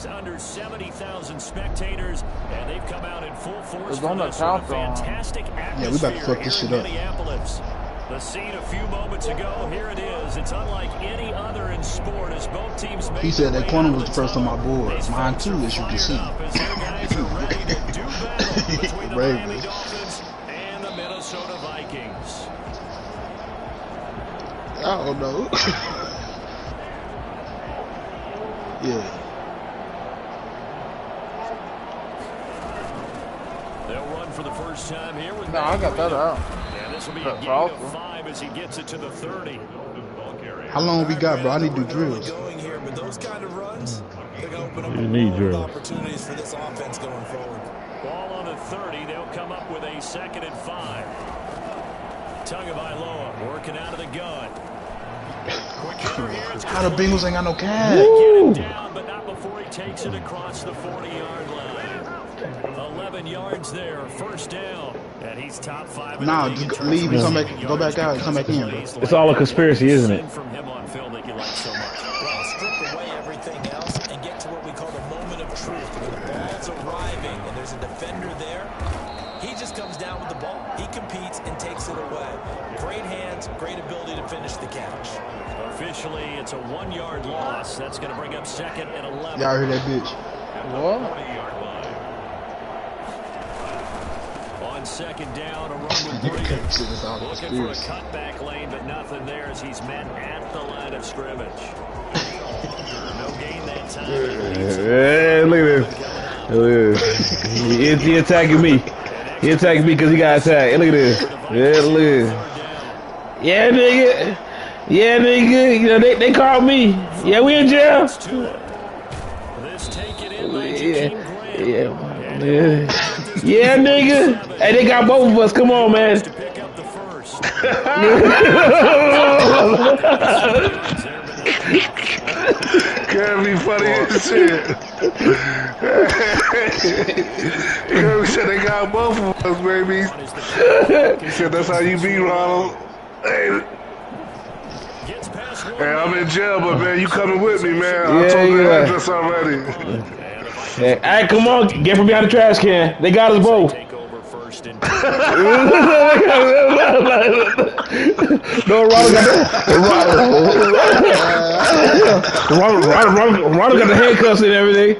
just under 70,000 spectators, and they've come out in full force for this fantastic atmosphere. Yeah, we about to fuck this shit up. Minneapolis. The scene a few moments ago, here it is. It's unlike any other in sport as both teams make. He said that corner was the first on my board. Mine too, as you can see. Miami Dolphins and the Minnesota Vikings. I don't know. Yeah. They'll run for the first time here with I got that out. And this will be a gain of 5 as he gets it to the 30. How long we got, bro? I need to do drills. You need drills. Opportunities for this offense going forward. Ball on the 30. They'll come up with a 2nd and 5. Tagovailoa working out of the gun. How the Bengals ain't got no cash? Get him down, but not before he takes it across the 40-yard line. 11 yards there, 1st down. And he's top 5. Nah, just leave and come back, go back out and come back in, bro. It's all a conspiracy, isn't it? From him on film that you like so much. Well, strip away everything else and get to what we call the moment of truth. When the ball's arriving and there's a defender there, he just comes down with the ball. He competes and takes it away. Great hands, great ability to finish the catch. Officially, it's a 1-yard loss. That's going to bring up 2nd and 11. Y'all heard that bitch. What? On 2nd down, a run with Brady. Looking for a cutback lane, but nothing there as he's met at the line of scrimmage. No gain that time. Hey, look at this. He attacking me. He attacking me because he got attacked. Hey, look at this. Yeah, look at this. Yeah, nigga. Yeah, nigga. You know, they called me. Yeah, we in jail. This take it in by Yeah, nigga. Hey, they got both of us. Come on, man. to pick up the first. Kerby funny as shit. Kerby said they got both of us, baby. He said that's how you be, Ronald. Hey, I'm in jail, but man, you coming with me, man. I told you the address already. Hey, come on, get from behind the trash can. They got us both. Take over 1st and No, Ronald got the handcuffs and everything.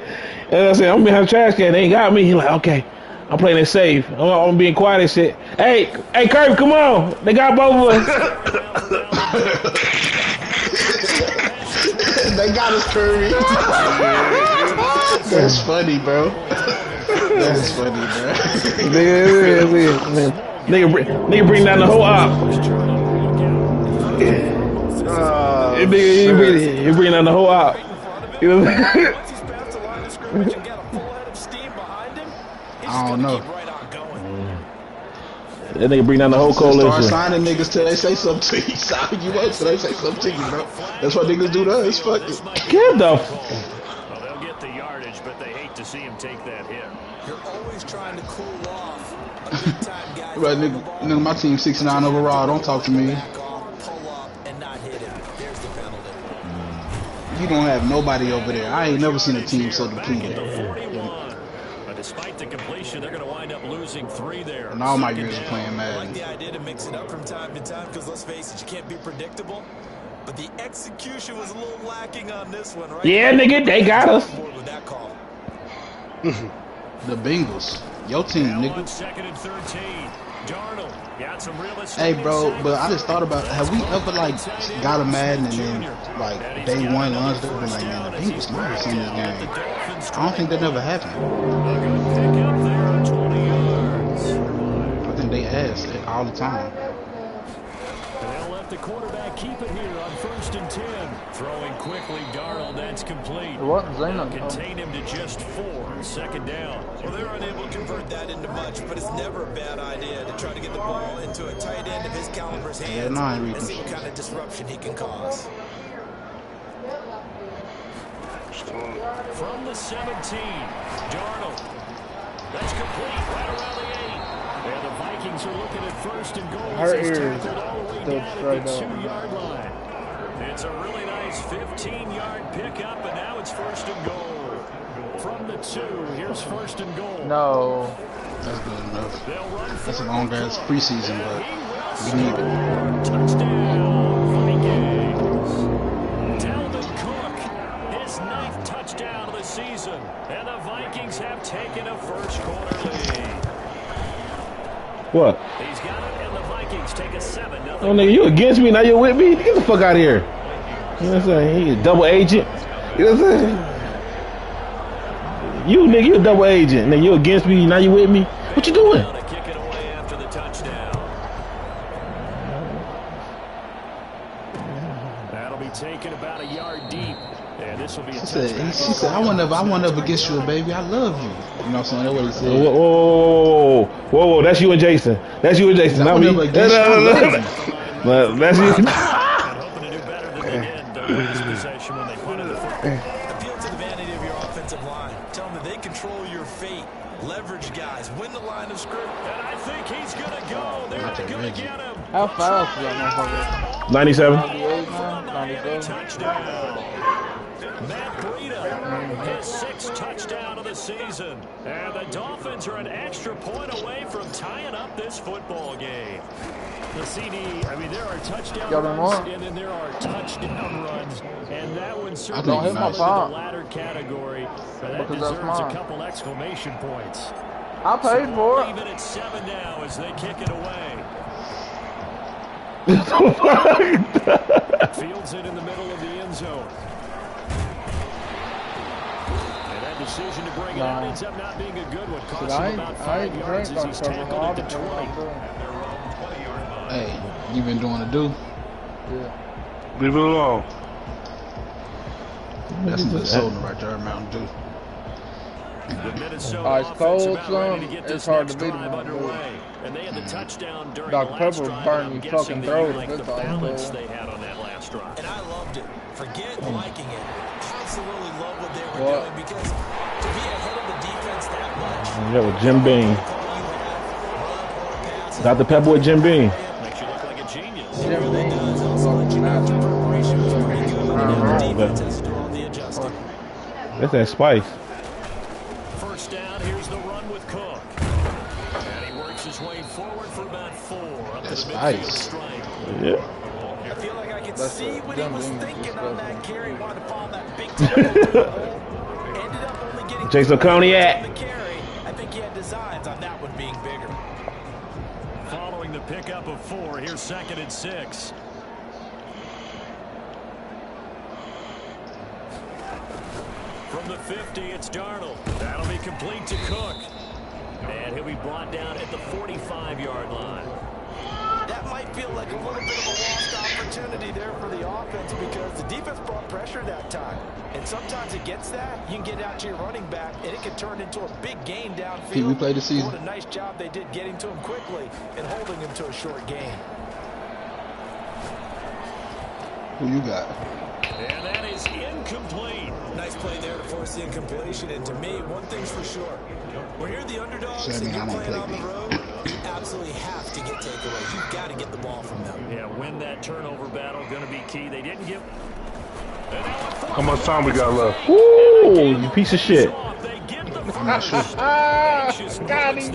And I said, I'm behind the trash can. They ain't got me. He's like, okay, I'm playing it safe. I'm being quiet and shit. Hey, Kerby, come on. They got both of us. They got us, Kerby. That's funny, bro. That's funny, bro. Nigga bring down the whole op. He bring down the whole op. You know what I'm saying? I don't know. That nigga bring down the whole coalition. Start signing niggas till they say something to you. Sign you up till they say something to you, bro. That's what niggas do to us. Fuck it. Get the well, they'll get the yardage, but they hate to see him take that hit. You're always trying to cool off a big-time guy. Right, nigga, my team 69 overall. Don't talk to me. Pull up and not hit him. There's the penalty. You don't have nobody over there. I ain't never seen a team so depleted. But despite the completion, they're going to wind up losing 3 there. And all my years are playing I Madden. like the idea to mix it up from time to time because let's face it, you can't be predictable. But the execution was a little lacking on this one, right? yeah, nigga, they got us. With that call. The Bengals. Your team, Now nigga. on 2nd and 13. Darnold got some real estate. Hey, bro, but I just thought about, have we ever, like, got a Madden and then, like, day one lunch, they've been like, man, the Bengals never seen this game. I don't think that never happened. Pick up there on 20 yards. I think they ask it all the time. They'll let the quarterback keep it here on 1st and 10. Throwing quickly, Darnold, that's complete. What? Zaynab. Contain him to just 4. 2nd down. Well, they're unable to convert that into much, but it's never a bad idea to try to get the ball into a tight end of his caliber's hands and see what kind of disruption he can cause. From the 17, Darnold. That's complete right around the 8. And the Vikings are looking at 1st and goal. Her He's ears tackled all the way still down straight at the up. 2-yard line. It's a really nice 15-yard pickup, and now it's 1st and goal. from the 2. Here's 1st and goal. No. That's good enough. That's a long ass preseason, but we need it. Touchdown, Vikings. Dalvin Cook, his 9th touchdown of the season. And the Vikings have taken a first quarter lead. What? He's got it, and the Vikings take a 7-0. Oh, nigga, you against me? Now you with me? Get the fuck out of here. You know what I'm saying? He a double agent. You know what I'm saying? You, nigga, you a double agent. Nigga, you against me? Now you with me? What you doing? Kick it away after the touchdown. That'll be taken about a yard deep. And this will be a touchdown. She said, I won't ever get you, baby. I love you. You know what I'm saying? That's what he said. Whoa. That's you and Jason. That's you and Jason. Not me. That's you. Hoping to do better than they did during this possession when they punted the football. Appeal to the vanity of your offensive line. Tell them that they control your fate. Leverage guys. Win the line of scrimmage. And I think he's going to go. They're going to get him. How fast is that motherfucker? 97. 98, man? 97. Touchdown. Matt Breida, his 6th touchdown of the season. And the Dolphins are an extra point away from tying up this football game. The CD, I mean, there are touchdown runs, and then there are touchdown runs. And that one certainly falls into the latter category. But that deserves a couple exclamation points. I paid for it. Even at 7 now as they kick it away. Fields it in the middle of the end zone. And that decision to bring it out ends up not being a good one. Cost him about 5 yards as he's tackled at the 20. Hey, you been doing the do? Yeah. Leave it alone. That's some good soda right there, Mountain Dew. The Minnesota Ice cold, offense about ready to get it's this hard next to beat drive them. underway. And they had the touchdown during Dr. the last Pepper drive. burn I'm you guessing fucking they throat. like the That's all I'm balance saying. they had on that last drive. And I loved it. Forget liking it. Absolutely love what they were doing because to be ahead of the defense that much. Yeah, with Jim Beam. Dr. Pepper with Jim Beam. Makes you look like a genius. Jim Beam is fucking nasty. Defense has to do all the adjusting. That's that spice. First down, here's the run with Cook. And he works his way forward for about 4. Up That's to the midfield nice. stripe. Yeah. I feel like I could That's see what he Jim was Beam is thinking on that disgusting. carry. Wanted to follow that big tackle through the hole. Ended up only getting Jason Cognac. on the carry. I think he had designs on that one being bigger. Following the pickup of 4, here's 2nd and 6. From the 50, it's Darnold. That'll be complete to Cook. And he'll be brought down at the 45-yard line. That might feel like a little bit of a lost opportunity there for the offense because the defense brought pressure that time. And sometimes it gets that. You can get out to your running back, and it can turn into a big gain downfield. Pete, we played the season. What a nice job they did getting to him quickly and holding him to a short gain. Who you got? And that is incomplete. Nice play there to force the incompletion. And to me, one thing's for sure. When you're the underdogs and you're playing on the road, you absolutely have to get takeaways. You've got to get the ball from them. Yeah, win that turnover battle. Going to be key. They didn't give... How much time we got left? Ooh, you piece of shit. I'm not sure. Got him.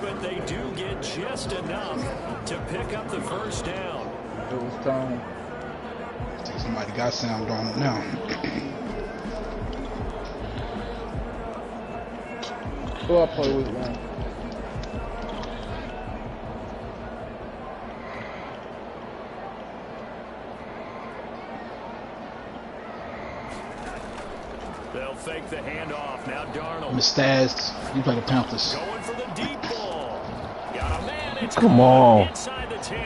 But they do get just enough to pick up the first down. It was time. I think somebody got sound on it now. Who I play with, man? They'll fake the handoff. Now Darnold. Mistaz, you play the Panthers. Going for the deep ball. Got a man. It's Come on. inside the 10.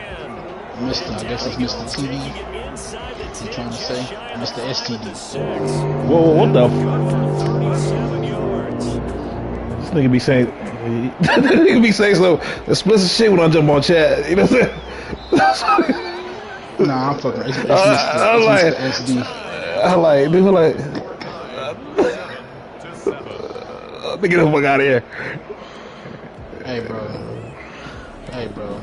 Mr. I guess it's Mr. TV. Taking it inside the 10. You trying to say? Mr. STD. Whoa, what the? Good for 37 yards. This nigga be saying, this nigga be saying some explicit shit when I jump on chat. You know what I'm saying? Nah, I'm fucking. It's I'm Mr. like, SD. I like, dude, like, get the fuck out of here. Hey, bro. Hey, bro.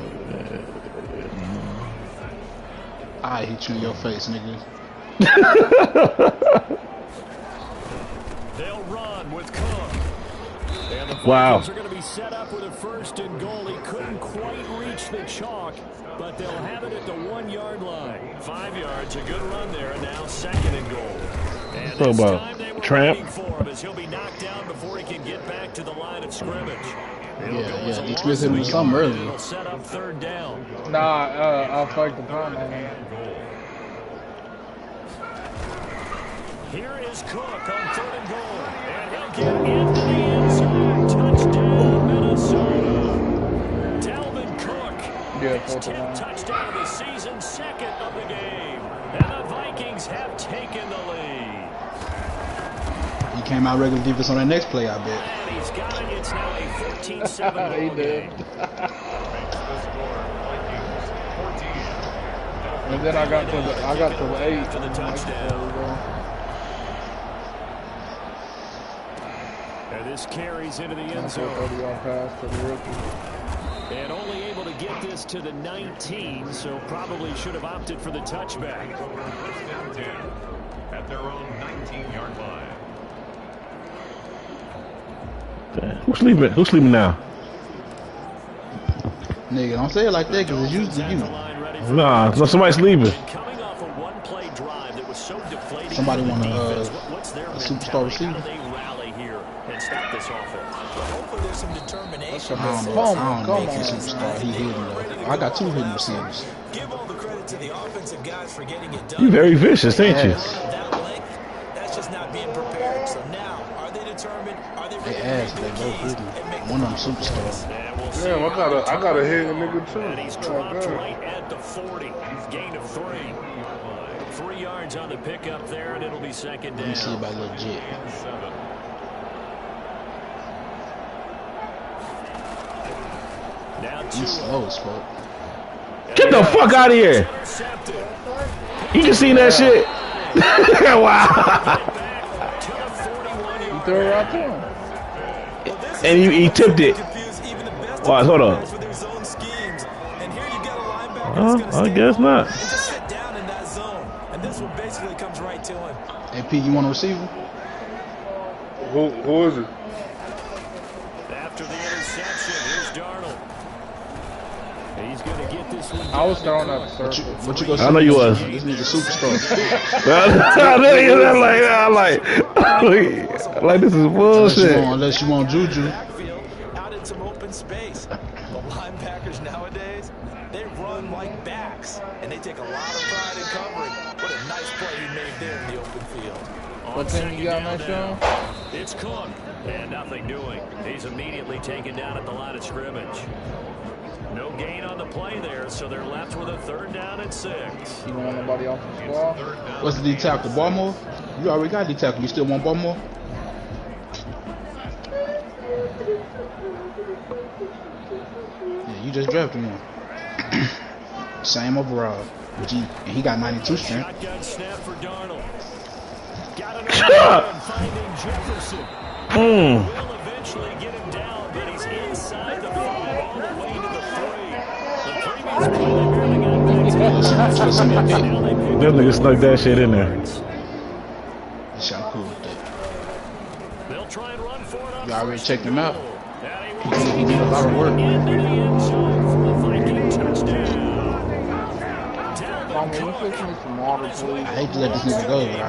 I hit you in your face, nigga. They'll run with Cook. And the Vikings are going to be set up with a 1st and goal. He couldn't quite reach the chalk, but they'll have it at the 1-yard line. 5 yards, a good run there, and now 2nd and goal. And So this about time they were Tramp. waiting for him as he'll be knocked down before he can get back to the line of scrimmage. Yeah, he Smith hit him something early. It'll set up 3rd down. Nah, I'll fight the punt on him. Here is Cook on 3rd and goal. And he'll get into the end zone. Touchdown, Minnesota. Dalvin Cook. Yeah, His 10th touchdown of the season, 2nd of the game. And the Vikings have taken the lead. He came out regular defense on that next play, I bet. And he's got it. It's now a 14-7 ball He did. game. And then I got to the 8 to the touchdown. And this carries into the end zone. Pass to the rookie. And only able to get this to the 19, so probably should have opted for the touchback. At their own 19-yard line. Who's sleeping? Who's sleeping now? Nigga, don't say it like that because it's usually you. Nah, no, somebody's sleeping. Coming off a one-play drive that was so deflating. Somebody want a What's their superstar receiver? How do they rally here and stop this offense? Hopefully there's some determination. I don't know if he's a superstar. He hidden though. I got 2 hidden receivers. Give all the credit to the offensive guys for getting it done. You very vicious, ain't you? That length, that's just not being prepared. So now, are they determined? Are they They ready asked, to they make both the keys hidden. and make One the of them superstars. Damn, I got a hit nigga too. And he's dropped God damn. right at the 40. Gain of 3. 3 yards on the pickup there, and it'll be 2nd Let me see down. about legit. Now 2. He's slow as fuck. Get the fuck out of here! Intercepted. You just seen that shit? Wow! To the 41-yard You threw it right to him. And he tipped it. Watch, hold on. I guess not. And just sit down in that zone. And this one basically comes right to him. Hey, P, you want a receiver? Who is it? After the interception, here's Darnold. He's going to get this one. I was throwing up the circle. What you gonna I say? know you was. This nigga superstar. like this is bullshit. Unless you want Juju. Backfield, out in some open space. The linebackers nowadays, they run like backs. And they take a lot of pride in covering. What a nice play he made there in the open field. What team you got, man, Sean? It's Cook. And nothing doing. He's immediately taken down at the line of scrimmage. No gain on the play there, so they're left with a 3rd down and 6. You don't want nobody off the squad? What's the D tackle? Baltimore? You already got D tackle. You still want Baltimore? Yeah, you just drafted him. Same overall. But he got 92 strength. Shotgun snap for Darnold. Got another one finding Jefferson. Will eventually get him down, but he's inside the 5 all the way to the 3. The previous play, they barely got back to Listen, Now they pick Them niggas snuck that shit in there. Shit, I'm cool with that. They'll try and run for it on You already 1st checked and him out. goal. He did a lot of work. Into the end zone for a Viking touchdown. Mom, will you fix me some water, I please? hate to let this nigga go, but I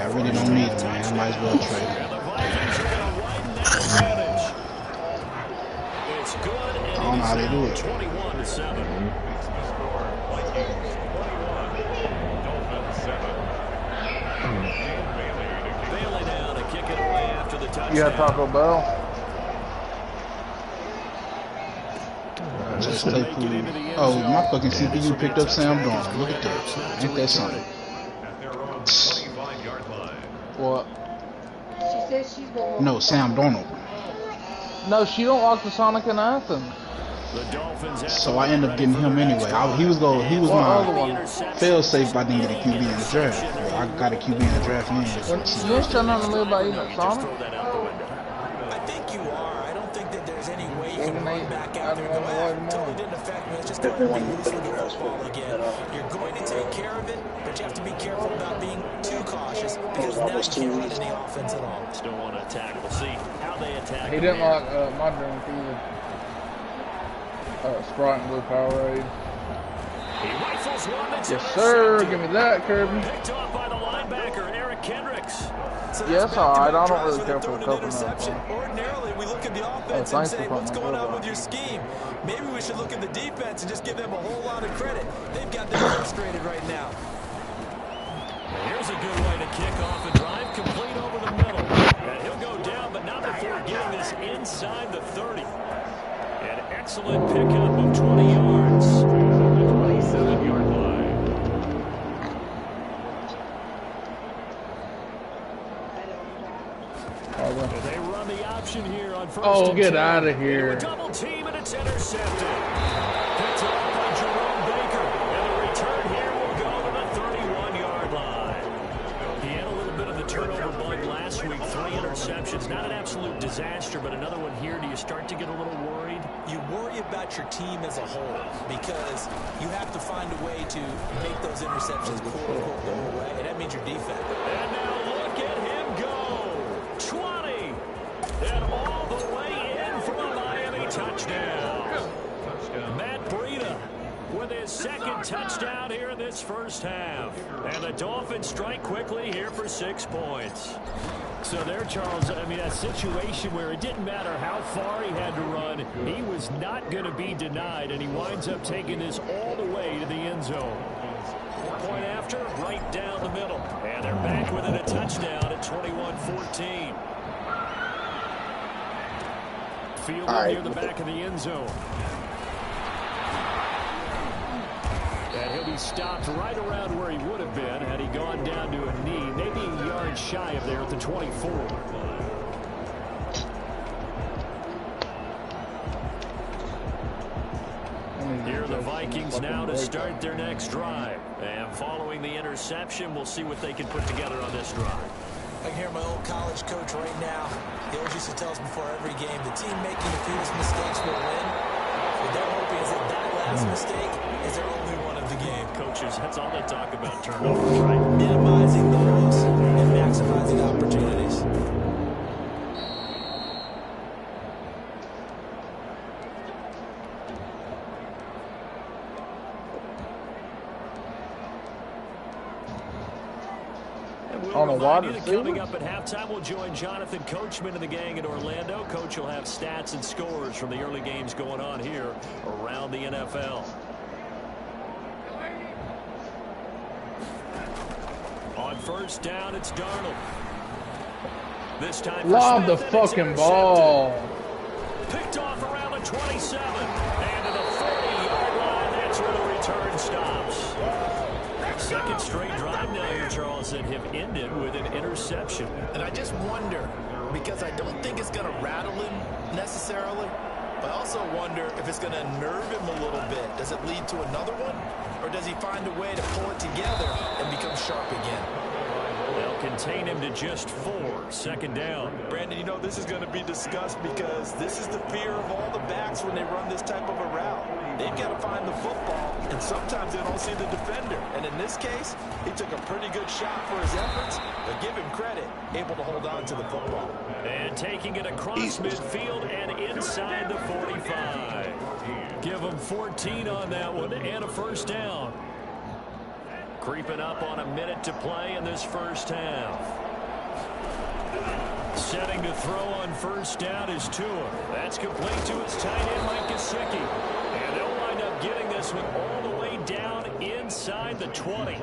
really don't need him, man. I might as well trade him. And the Vikings are going to widen that advantage. It's good, and I don't know how they do it. 21-7. Bailey now to kick it away after the touchdown. You had Taco Bell? Just Claypool. Oh, my fucking CPU picked up Sam Darnold. Look at that. Ain't that something? What? She says she's going No, Sam Darnold. No, she don't like the Sonic and Anthem. The Dolphins have So I ended up getting him anyway. He was What other my one? fail safe if I didn't get a QB in the draft. Well, I got a QB in the draft You anyway. ain't saying nothing to me about eating at Sonic? throw that out the window. I think you are. I don't think that there's any way you can Wasn't run they- back I out there and don't go, know what totally more. didn't affect me. Let's just going to be losing the football again. You're going to take care of it, but you have to be careful about being too cautious because now you can't run any offense at all. Still want to attack. We'll see how they attack. He didn't like my drink either. Sprite and Blue Powerade. He rifles one that's yes, sir. Give me that, Kerby. Picked off by the linebacker, Eric Kendricks. So yes, all right. I don't really care for a couple interception. Ordinarily, we look at the offense and say, what's going on with your scheme? Maybe we should look at the defense and just give them a whole lot of credit. They've got them frustrated right now. Here's a good way to kick off a drive, complete over the middle. And he'll go down, but not before getting this inside the 30. An excellent pickup of 20 yards. 27-yard line. They run the option here on first. Oh, get out of here. Double team, and it's intercepted. Picked off by Jerome Baker. And the return here will go to the 31-yard line. He had a little bit of the turnover bug last week. 3 interceptions. Not an absolute disaster, but another one here. Do you start to get a little worried? You worry about your team as a whole because you have to find a way to make those interceptions quote-unquote go away, and that means your defense. And now look at him go. 20. And all the way in for a Miami touchdown. Matt Breida with his second touchdown here in this first half. And the Dolphins strike quickly here for 6 points. So there, Charles, I mean, a situation where it didn't matter how far he had to run, he was not going to be denied, and he winds up taking this all the way to the end zone. Point after, right down the middle. And they're back within a touchdown at 21-14. Fielded near the back of the end zone. And he'll be stopped right around where he would have been had he gone down to a knee, maybe a yard shy of there at the 24. Here are the Vikings now to start their next drive. And following the interception, we'll see what they can put together on this drive. I can hear my old college coach right now. He always used to tell us before every game, the team making the fewest mistakes will win. What they're hoping is that last mistake is their only one of the game. Coaches, that's all they talk about, turnovers, right? Minimizing those and maximizing opportunities. On a wide receiver? Coming up at halftime, we'll join Jonathan Coachman and the gang in Orlando. Coach will have stats and scores from the early games going on here around the NFL. On first down, it's Darnold. This time, lob the fucking ball. Picked off around the 27 and to the 40-yard line. That's where the return stops. Second straight drive now here, Charles, that have ended with an interception. And I just wonder, because I don't think it's going to rattle him necessarily, but I also wonder if it's going to nerve him a little bit. Does it lead to another one? Or does he find a way to pull it together and become sharp again? They'll contain him to just 4. Second down. Brandon, you know, this is going to be discussed because this is the fear of all the backs when they run this type of a route. They've got to find the football, and sometimes they don't see the defender. And in this case, he took a pretty good shot for his efforts, but give him credit, able to hold on to the football. And taking it across midfield and inside the 45. Give him 14 on that one and a first down. Creeping up on a minute to play in this first half. Setting to throw on first down is Tua. That's complete to his tight end, Mike Gesicki. And they'll wind up getting this one all the way down inside the 20.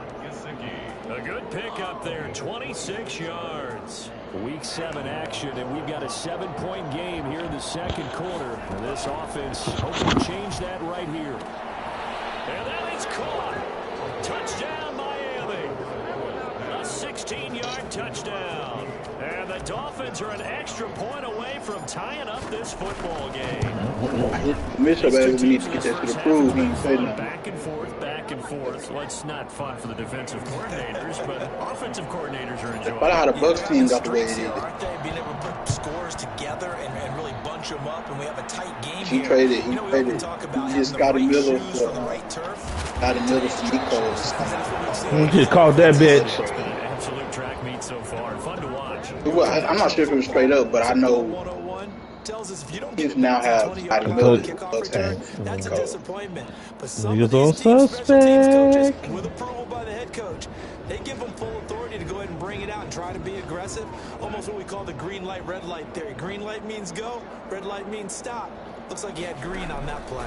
A good pickup there, 26 yards. Week 7 action, and we've got a 7-point game here in the second quarter. And this offense hoping to change that right here. And that is caught. Touchdown, Miami. A 16-yard touchdown. And the Dolphins are an extra point away from tying up this football game. Mitchell, we need to get that to the prove. Back and forth, back and forth. Well, it's not fun for the defensive coordinators, but offensive coordinators are enjoying it. But how the Bucs team got the way it is. Aren't they being able to put scores together and really bunch bunch them up, and we have a tight game He here. traded. He You know, we traded. often talk about He just having got the a right middle shoes for for the right turf. got a middle for Nico's. You just caught that bitch. It's been an absolute track meet so far. Fun to watch. Well, I'm not sure if it was straight up, but I know 101 tells us if you don't he's get now back to have 20 Scotty yards Miller on the kickoff return, that's a Nico. disappointment. But some Niggas of these on teams, special teams coaches, suspect. with approval by the head coach, they give them full authority to go ahead and bring it out and try to be aggressive. Almost what we call the green light, red light theory. Green light means go, red light means stop. Looks like he had green on that play.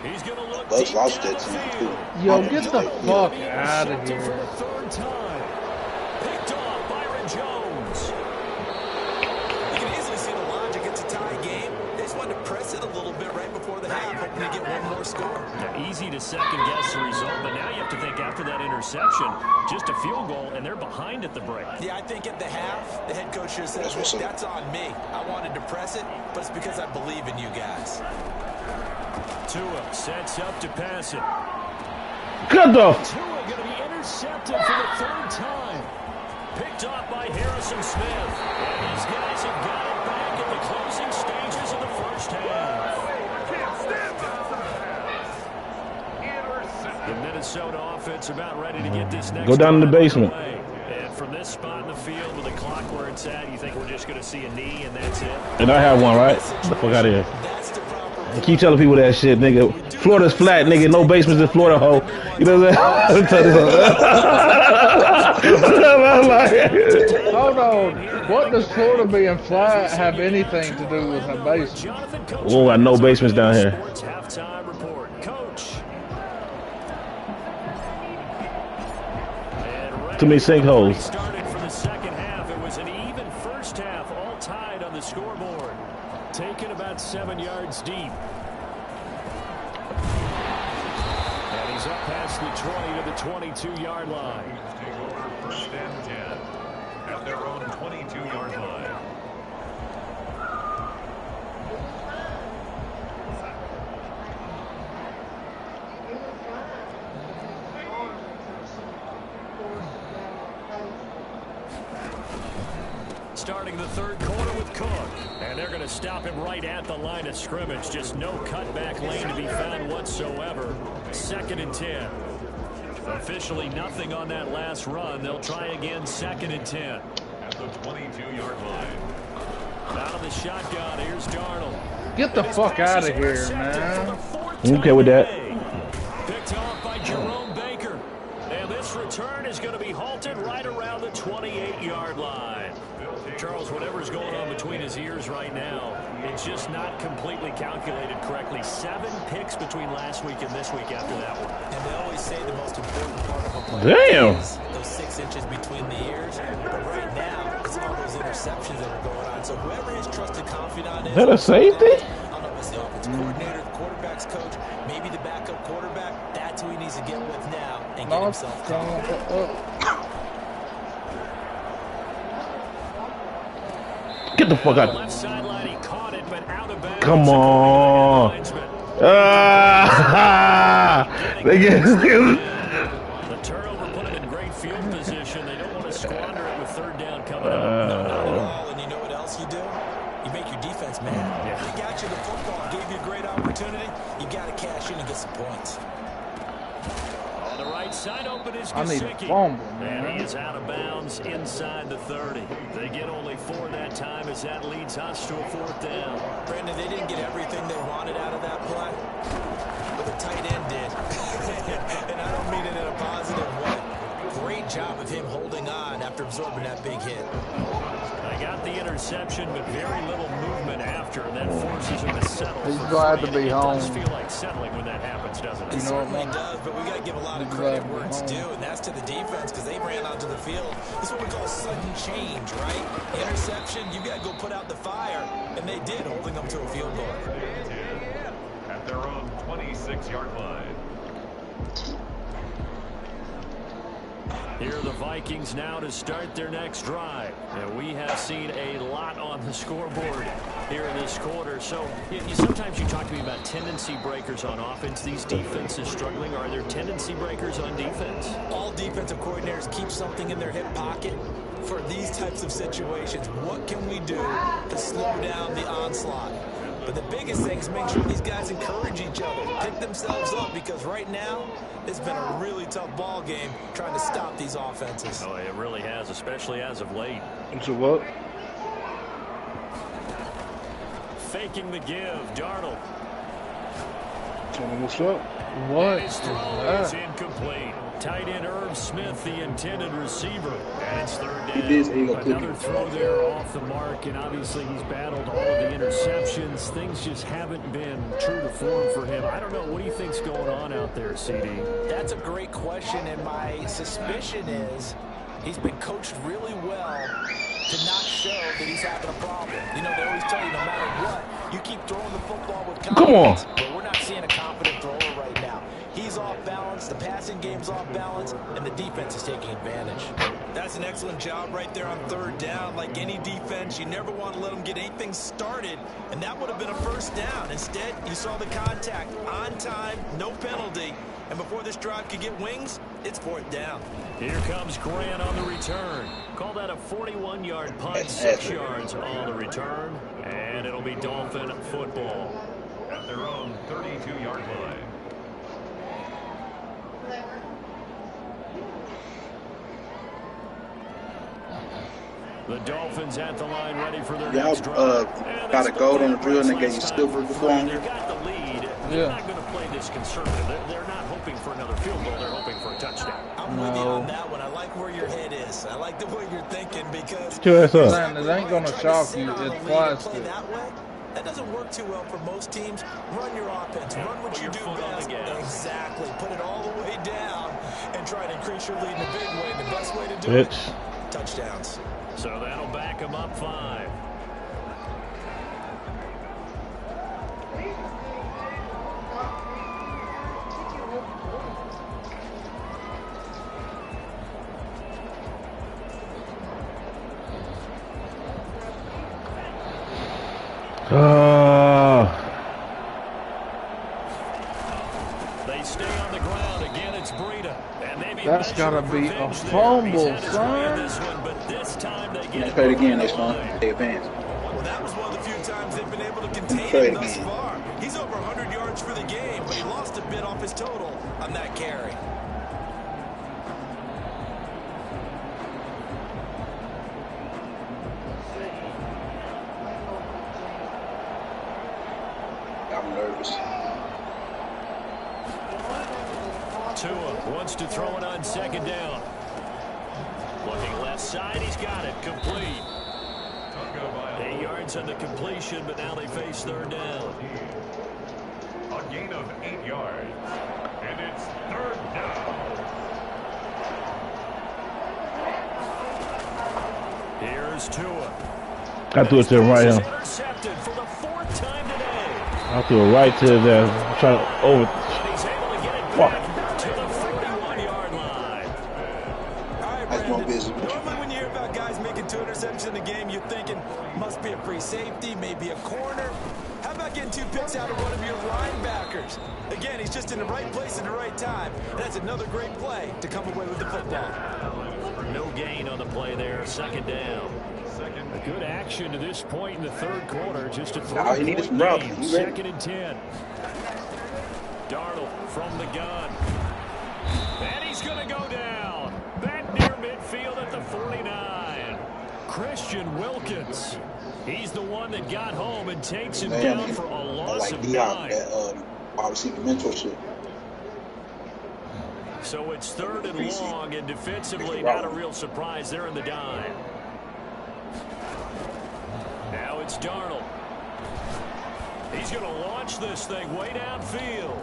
He's going to look Bucks deep lost down that the team field. too. Yo, get the fuck out of Intercepted for here. the third time. Picked off Byron Jones. You can easily see the logic. It's a tie game. They just wanted to press it a little bit right before the half, hoping to get one more score. Yeah, easy to second-guess the result, but now you have to think after that interception, just a field goal, and they're behind at the break. Yeah, I think at the half, the head coach just says, look, that's on me. I wanted to press it, but it's because I believe in you guys. Tua sets up to pass it. Cut off. Tua going to be intercepted for the third time. Picked off by Harrison Smith. And these guys have got it back in the closing stages of the first half. The Minnesota offense about ready to get this next Go down in the drive basement. underway. And from this spot in the field with the clock where it's at, you think we're just going to see a knee and that's it? And I have one, right? The fuck out of here. I keep telling people that shit, nigga. Florida's flat, nigga. No basements in Florida, ho. You know what I'm saying? Hold on. What does Florida being flat have anything to do with a basement? Oh, got no basements down here. Sports halftime report. Coach. Too many sinkholes. Started for the second half. It was an even first half, all tied on the scoreboard. Taken about 7 yards deep. And he's up past the 20 to the 22-yard line. Take over first and 10 at their own 22-yard line. Starting the third quarter with Cook. And they're going to stop him right at the line of scrimmage. Just no cutback lane to be found whatsoever. 2nd and 10. Officially nothing on that last run. They'll try again 2nd and 10. At the 22-yard line. Out of the shotgun, here's Darnold. Get the fuck out of here, man. I'm okay with that. Picked off by Jerome Baker. And this return is going to be halted right around the 28-yard line. Charles, whatever's going on between his ears right now, it's just not completely calculated correctly. 7 picks between last week and this week after that one. And they always say the most important part of a play Damn. is those 6 inches between the ears. But right now, it's all those interceptions that are going on. So whoever his trusted confidant is, Is that a safety? I don't know if it's the offensive coordinator, the quarterback's coach, maybe the backup quarterback. That's who he needs to get with now and get himself caught. Get the fuck out. Left sideline, he caught it, but out of bounds. Come on. They get The turnover put him in great field position. They don't want to squander it with 3rd down coming up. Not at all. And you know what else you do? You make your defense mad. Yeah. They got you the football, gave you a great opportunity. You got to cash in and get some points. On the right side, open is I need a Gesicki. fumble, And man. he is out of bounds inside the 30. They get only 4 that time as that leads us to a 4th down. Brandon, they didn't get everything they wanted out of that play, but the tight end did. And I don't mean it in a positive way. Great job of him holding on after absorbing that big hit. They got the interception, but very little movement after, and that forces him to settle. He's for glad 3. to be It home. does feel like settling when that happens, doesn't it? It You know what, certainly man? does, but we got to give a lot of He's credit glad where to be it's home. due, and that's to the defense because they ran onto the field. This is what we call sudden change, right? Interception, you got to go put out the fire, and they did, holding them to a field goal. At their own 26-yard line. Here are the Vikings now to start their next drive. And we have seen a lot on the scoreboard here in this quarter. So sometimes you talk to me about tendency breakers on offense. These defenses struggling. Are there tendency breakers on defense? All defensive coordinators keep something in their hip pocket for these types of situations. What can we do to slow down the onslaught? But the biggest thing is make sure these guys encourage each other, pick themselves up, because right now it's been a really tough ball game trying to stop these offenses. Oh, it really has, especially as of late. It's a what? Faking the give, Darnold. Tell me what's up. What His is throw that? is incomplete. Tight end Irv Smith, the intended receiver. And it's third down. Another throw there off the mark, and obviously he's battled all of the interceptions. Things just haven't been true to form for him. I don't know. What do you think's going on out there, CD? That's a great question, and my suspicion is he's been coached really well to not show that he's having a problem. You know, they always tell you no matter what, you keep throwing the football with confidence. Come on. But we're not seeing a confident thrower right now. He's off balance, the passing game's off balance, and the defense is taking advantage. That's an excellent job right there on third down. Like any defense, you never want to let them get anything started, and that would have been a first down. Instead, you saw the contact on time, no penalty, and before this drive could get wings, it's fourth down. Here comes Grant on the return. Call that a 41-yard punt, 6 yards on the return, and it'll be Dolphin football. At their own 32-yard line. The Dolphins at the line, ready for their Y'all next drive. got a gold on the drill and they gave you silver before on They you? got the lead. They're not going to play this conservative. They're not hoping for another field goal. They're hoping for a touchdown. I'm with you on that one. I like where your head is. I like the way you're thinking because Your ass up. Man, it ain't gonna shock you. It's plastic. that way. That doesn't work too well for most teams. Run your offense. Run what you do best. Exactly. Put it all the way down and try to increase your lead in a big way. The best way to do it, touchdowns. So that'll back them up 5. They stay on the ground. Again, it's Breida. And maybe That's gotta be a fumble, son. This one, but this time they get Let's play it again next one. They advance. Well, that was one of the few times they've been able to contain Try it him thus again. far. He's over 100 yards for the game, but he lost a bit off his total on that carry. I'm nervous. Tua wants to throw it on second down. Looking left side, he's got it. Complete. 8 yards on the completion, but now they face third down. A gain of 8 yards. And it's third down. Here's Tua. I threw it to him right here. Intercepted for the 4th time today. I threw it right to the trying to over. He's able to get it Fuck. back to the 41-yard line. All right, That's no Brandon. business. Normally when you hear about guys making 2 interceptions in a game, you're thinking must be a free safety, maybe a corner. How about getting 2 picks out of one of your linebackers? Again, he's just in the right place at the right time. And that's another great play to come away with the football. No gain on the play there. Second down. A good action to this point in the third quarter. Just a All you need is some routes. game. You ready? 2nd and 10. Darnold from the gun. And he's going to go down. Back near midfield at the 49. Christian Wilkins. He's the one that got home and takes him down for a loss like of Dion, 9. that wide receiver mentorship. So it's 3rd and long, and defensively not a real surprise. They're in the dime. Now it's Darnold. He's going to launch this thing way downfield.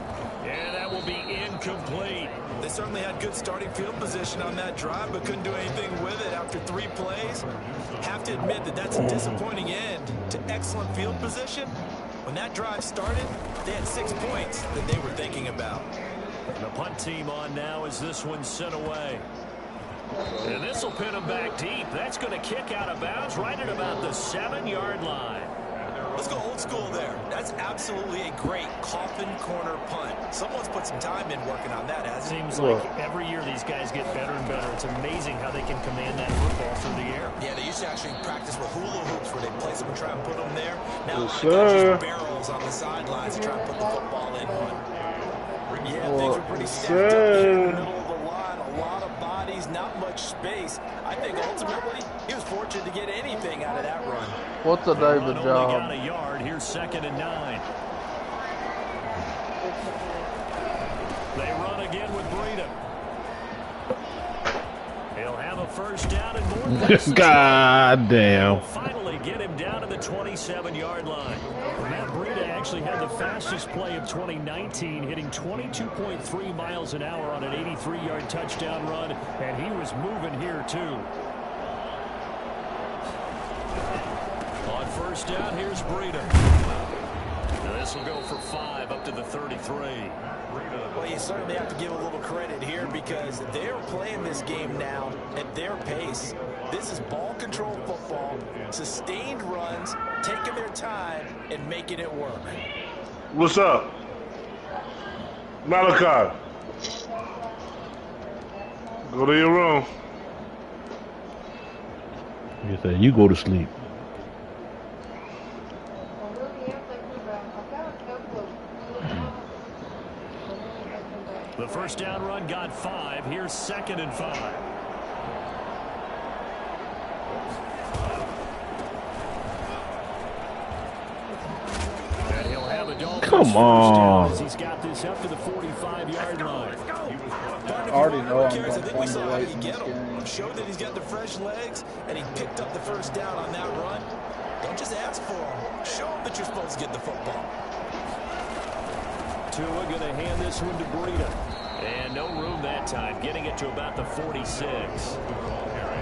And that will be incomplete. They certainly had good starting field position on that drive, but couldn't do anything with it after 3 plays. Have to admit that that's a disappointing end to excellent field position. When that drive started, they had 6 points that they were thinking about. The punt team on now as this one's sent away. And this will pin him back deep. That's going to kick out of bounds right at about the 7-yard line. Let's go old school there. That's absolutely a great coffin corner punt. Someone's put some time in working on that, hasn't it? Seems like every year these guys get better and better. It's amazing how they can command that football through the air. Yeah, they used to actually practice with hula hoops where they place them and try and put them there. Now Yes, a lot of guys sir. use barrels on the sidelines to try and put the football in one. Yeah, things are pretty stacked Sir. up there in the middle of the line. A lot of bodies, not much space. I think ultimately he was fortunate to get anything out of that run. What's a David Only job? got a yard. Here's 2nd and 9. They run again with Breida. He'll have a first down and more. God damn. Finally get him down to the 27-yard line. Matt Breida actually had the fastest play of 2019, hitting 22.3 miles an hour on an 83-yard touchdown run, and he was moving here too. On first down, here's Breida. This will go for 5 up to the 33. Well, you certainly have to give a little credit here because they're playing this game now at their pace. This is ball control football, sustained runs, taking their time and making it work. What's up? Malachi. Go to your room. You said you go to sleep. The first down run got 5. Here's 2nd and 5. And he'll have a Dolphins Come on. first down as he's got this up to the 45-yard line. I already know I'm I going think we to saw how away you from get this him. game. Showed that he's got the fresh legs, and he picked up the first down on that run. Don't just ask for him. Show him that you're supposed to get the football. Tua going to hand this one to Breida. And no room that time, getting it to about the 46.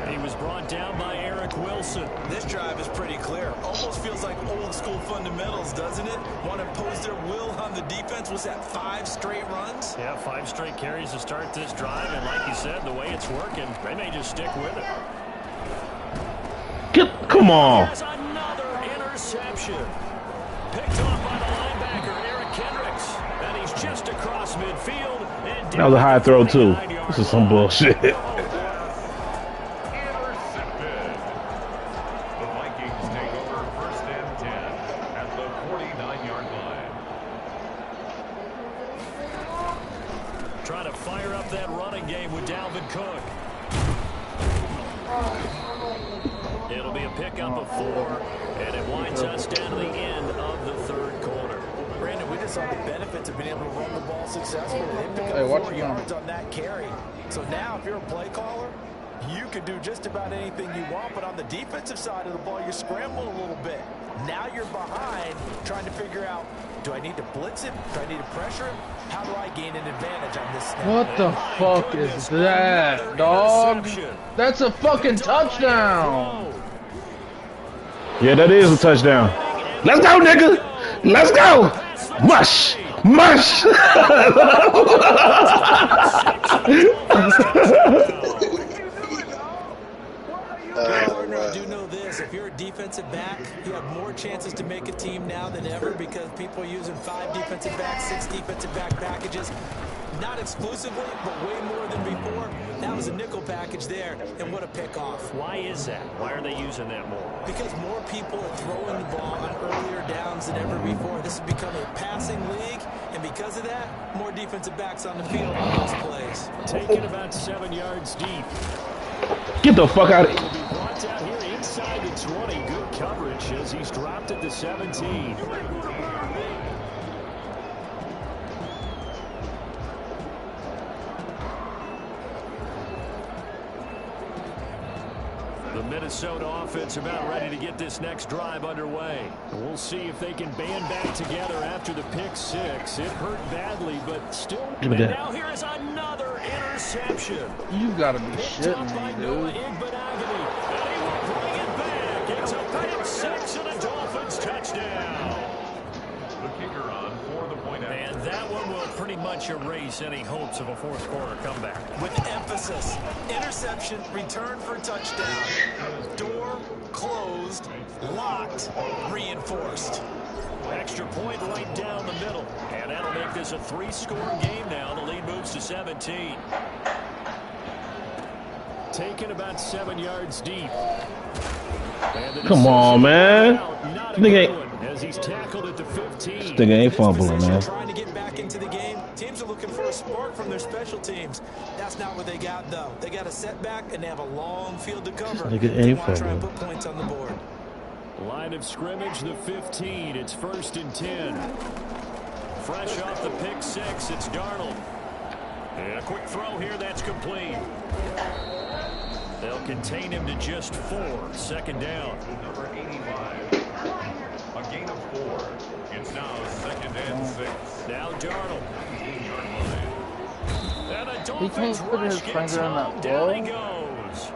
He was brought down by Eric Wilson. This drive is pretty clear. Almost feels like old school fundamentals, doesn't it? Want to impose their will on the defense. Was that 5 straight runs? Yeah, 5 straight carries to start this drive. And like you said, the way it's working, they may just stick with it. Come on. There's another interception. Picked off by the linebacker, Eric Kendricks. And he's just across midfield. And That was a high throw, too. This is some bullshit. Intercepted. The Vikings take over 1st and 10 at the 49-yard line. Trying to fire up that running game with Dalvin Cook. It'll be a pickup of 4, and it winds us down to the end of the 3rd quarter. Brandon, we just saw the benefits of being able to run the ball successfully. They pick Hey, up watch 4 it yards on that carry. So now, if you're a play caller, you can do just about anything you want. But on the defensive side of the ball, you're scrambling a little bit. Now you're behind, trying to figure out, do I need to blitz him? Do I need to pressure him? How do I gain an advantage on this snap? What the fuck is that, dog? That's a fucking touchdown. Yeah, that is a touchdown. Let's go, nigga. Let's go. Mush. Mush. Partner, I do know this. If you're a defensive back, you have more chances to make a team now than ever because people are using 5 defensive backs, 6 defensive back packages. Not exclusively, but way more than before. That was a nickel package there, and what a pickoff. Why is that? Why are they using that more? Because more people are throwing the ball on earlier downs than ever before. This has become a passing league, and because of that, more defensive backs on the field on those plays. Taken about 7 yards deep. Get the fuck out of here. He'll be brought down here inside the 20. Good coverage as he's dropped at the 17. The Minnesota offense about ready to get this next drive underway. We'll see if they can band back together after the pick 6. It hurt badly, but still. Give me And that. now here is another interception. You gotta be Picked up shitting by me, Noah dude. Igbenogany. And he will bring it back. It's a pick 6 and a Dolphins touchdown. The kicker on for the point after. And that one will pretty much erase any hopes of a fourth quarter comeback. With emphasis, interception, return for touchdown. Door closed, locked, reinforced. Extra point right down the middle. And that'll make this a 3-score game now. The lead moves to 17. Taken about 7 yards deep. Come on, man. As he's tackled at the 15. This nigga ain't fumbling, man. Trying to get back into the game. Teams are looking for a spark from their special teams. That's not what they got, though. They got a setback, and they have a long field to cover. This nigga They ain't want to try and fumbling. put points on the board. Line of scrimmage, the 15. It's 1st and 10. Fresh off the pick 6, it's Darnold. And a quick throw here, that's complete. They'll contain him to just 4. 2nd down. Number 85. A gain of 4. It's now 2nd and 6. Now Darnold. And a He Dolphins can't put his rush gets finger on home. that Down he ball. goes.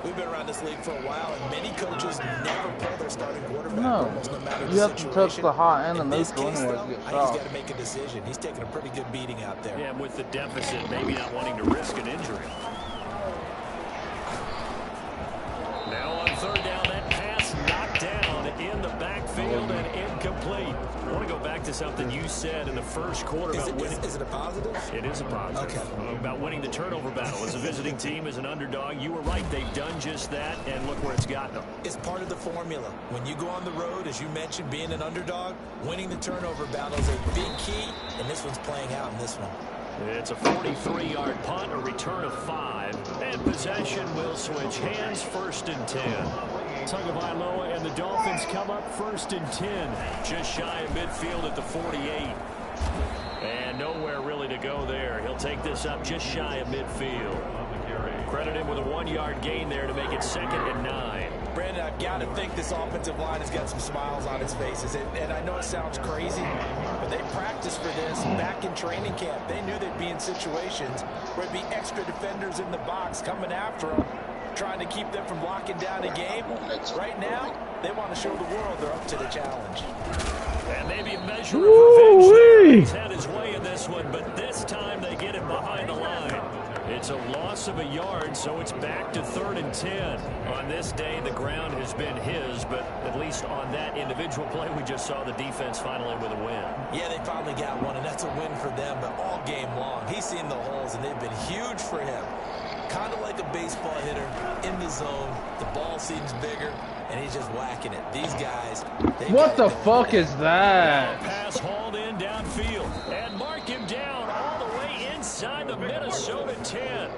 We've been around this league for a while, and many coaches never pull their starting quarterback. No. Almost no matter You the have to touch situation. the hot and the In this neutral case, anyway though, to get he's stopped. got to make a decision. He's taking a pretty good beating out there. Yeah, with the deficit, maybe not wanting to risk an injury. Now on 3rd down, that pass knocked down in the backfield and incomplete. I want to go back to something you said in the first quarter about winning. Is it a positive? It is a positive. Okay. About winning the turnover battle. As a visiting team, as an underdog, you were right. They've done just that, and look where it's gotten them. It's part of the formula. When you go on the road, as you mentioned, being an underdog, winning the turnover battle is a big key, and this one's playing out in this one. It's a 43-yard punt, a return of 5, and possession will switch hands. 1st and 10. Tagovailoa and the Dolphins come up 1st and 10, just shy of midfield at the 48. And nowhere really to go there. He'll take this up just shy of midfield. Credit him with a 1-yard gain there to make it 2nd and 9. Brandon, I've got to think this offensive line has got some smiles on its faces. And I know it sounds crazy, but they practiced for this back in training camp. They knew they'd be in situations where there'd be extra defenders in the box coming after them, trying to keep them from locking down a game. Right now, they want to show the world they're up to the challenge. And maybe a measure of revenge there. He's had his way in this one, but this time they get him behind the line. It's a loss of a yard, so it's back to 3rd and 10. On this day, the ground has been his, but at least on that individual play, we just saw the defense finally with a win. Yeah, they finally got one, and that's a win for them, but all game long, he's seen the holes, and they've been huge for him. Kind of like a baseball hitter in the zone. The ball seems bigger, and he's just whacking it. These guys, What the fuck is that? Pass hauled in downfield, and mark him down all the way inside the Minnesota 10.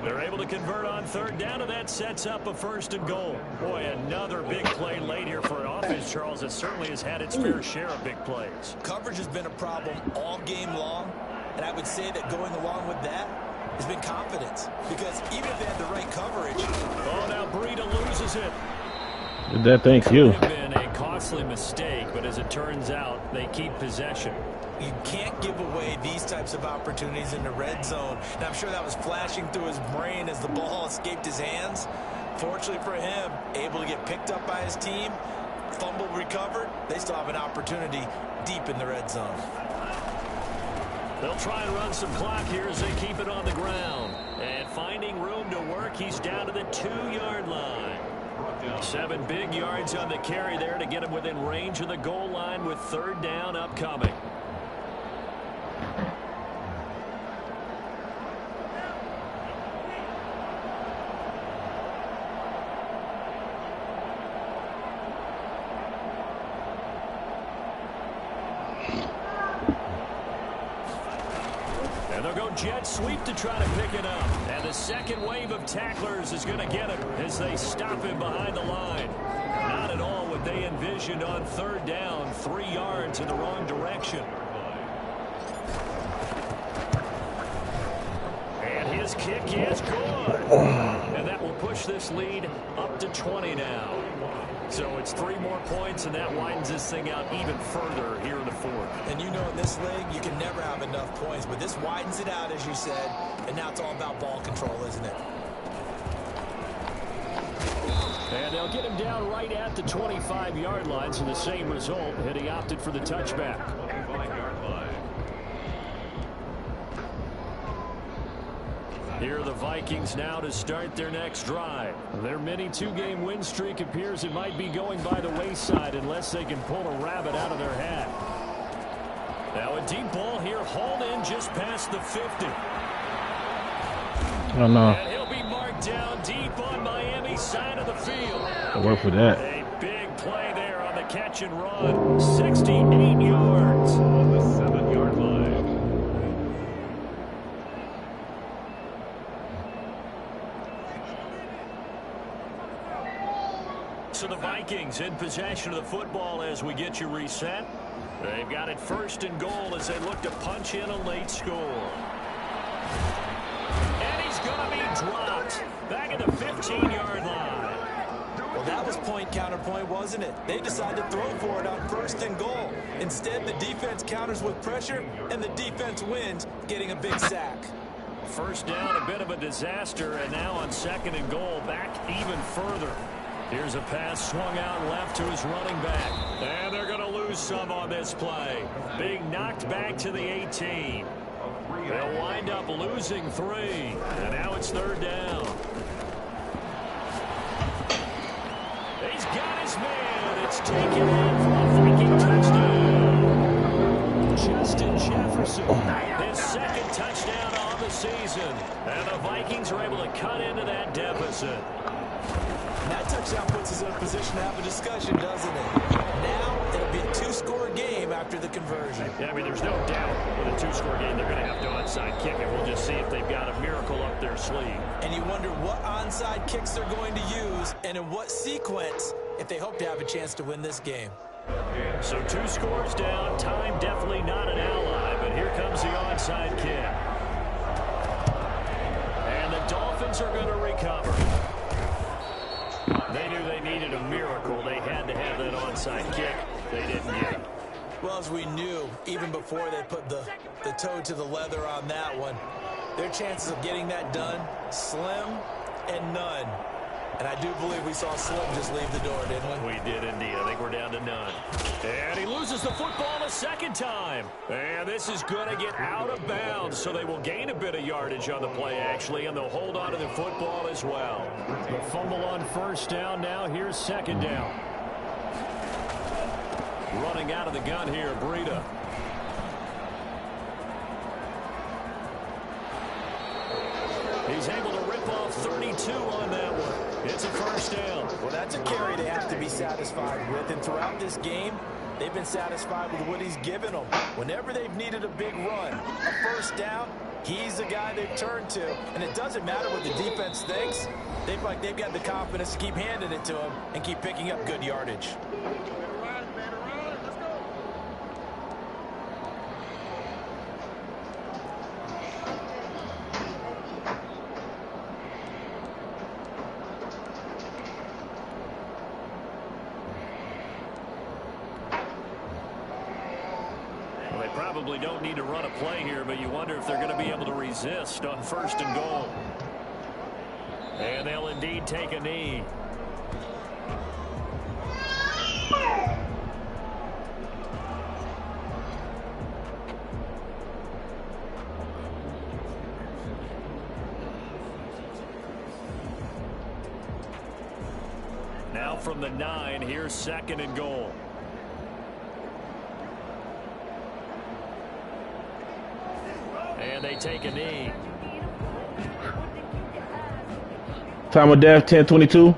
They're able to convert on 3rd down, and that sets up a 1st and goal. Boy, another big play late here for an offense, Charles, that certainly has had its fair share of big plays. Coverage has been a problem all game long, and I would say that going along with that has been confidence. Because even if they had the right coverage... Oh, now Breida loses it. That thank you. Could have been a costly mistake, but as it turns out, they keep possession. You can't give away these types of opportunities in the red zone. And I'm sure that was flashing through his brain as the ball escaped his hands. Fortunately for him, able to get picked up by his team, fumble recovered. They still have an opportunity deep in the red zone. They'll try and run some clock here as they keep it on the ground. And finding room to work, he's down to the 2-yard line. 7 big yards on the carry there to get him within range of the goal line with 3rd down upcoming. And they'll go jet sweep to try to pick it up. And the second wave of tacklers is going to get him as they stop him behind the line. Not at all what they envisioned on 3rd down. 3 yards in the wrong direction. And his kick is good. And that will push this lead up to 20 now. So it's 3 more points, and that widens this thing out even further here in the 4th. And you know in this league, you can never have enough points, but this widens it out, as you said, and now it's all about ball control, isn't it? And they'll get him down right at the 25-yard line, so the same result, and he opted for the touchback. 25-yard line. Here are the Vikings now to start their next drive. Their mini two-game win streak appears it might be going by the wayside unless they can pull a rabbit out of their hat. Now a deep ball here, hauled in just past the 50. Oh no. And he'll be marked down deep on Miami's side of the field. I work for that. A big play there on the catch and run. 68 yards. On the 7-yard line. So the Vikings in possession of the football as we get you reset. They've got it first and goal as they look to punch in a late score. And he's going to be dropped back at the 15-yard line. Well, that was point counterpoint, wasn't it? They decided to throw for it on first and goal. Instead, the defense counters with pressure, and the defense wins, getting a big sack. First down, a bit of a disaster, and now on second and goal, back even further. Here's a pass swung out left to his running back. And they're going to lose some on this play. Being knocked back to the 18. They'll wind up losing 3. And now it's third down. He's got his man. It's taken in for a Viking touchdown. Justin Jefferson, his second touchdown on the season. And the Vikings are able to cut into that deficit. That touchdown puts us in a position to have a discussion, doesn't it? Now, it'll be a 2-score game after the conversion. Yeah, I mean, there's no doubt with a 2-score game, they're going to have to onside kick it. We'll just see if they've got a miracle up their sleeve. And you wonder what onside kicks they're going to use and in what sequence if they hope to have a chance to win this game. So 2 scores down, time definitely not an ally, but here comes the onside kick. And the Dolphins are going to recover. They knew they needed a miracle. They had to have that onside kick. They didn't get it. Well, as we knew, even before they put the toe to the leather on that one, their chances of getting that done, slim and none. And I do believe we saw Slim just leave the door, didn't we? We did indeed. I think we're down to none. And he loses the football a second time. And this is going to get out of bounds, so they will gain a bit of yardage on the play, actually, and they'll hold on to the football as well. The fumble on first down now. Here's second down. Running out of the gun here, Breida. He's able to rip off 32 on that one. It's a first down. Well, that's a carry they have to be satisfied with. And throughout this game, they've been satisfied with what he's given them. Whenever they've needed a big run, a first down, he's the guy they've turned to. And it doesn't matter what the defense thinks. They've got the confidence to keep handing it to him and keep picking up good yardage. Probably don't need to run a play here, but you wonder if they're going to be able to resist on first and goal. And they'll indeed take a knee. Now from the 9, here's second and goal. And they take a knee. Time of death, 10:22.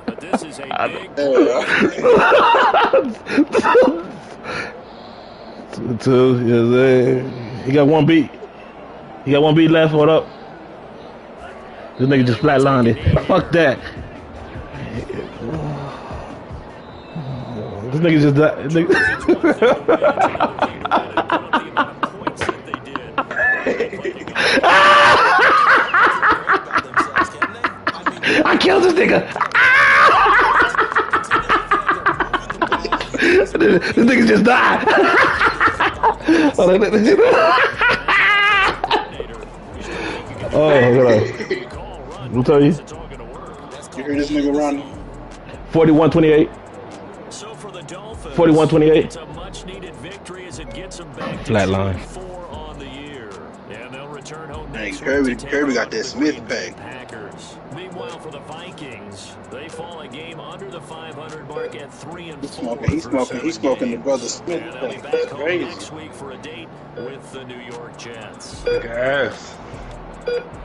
But this is a big 2, yes, he got one beat. He got one beat left. Hold up. This nigga just flatlined it. Fuck that. This nigga just died. I killed this nigga. This nigga just died. Oh, who tell you? You hear this nigga running? 41-28. So for the Dolphins, 41-28. it's a much-needed victory as it gets them back to Flat line. 4 on the year. And they'll return home Hey, next Kerby got that Smith pack. Packers. Meanwhile, for the Vikings, they fall a game under the 500 mark at 3-4. He's smoking the brother Smith And they'll be pack. back That's home crazy. next week for a date with the New York Jets. Gas.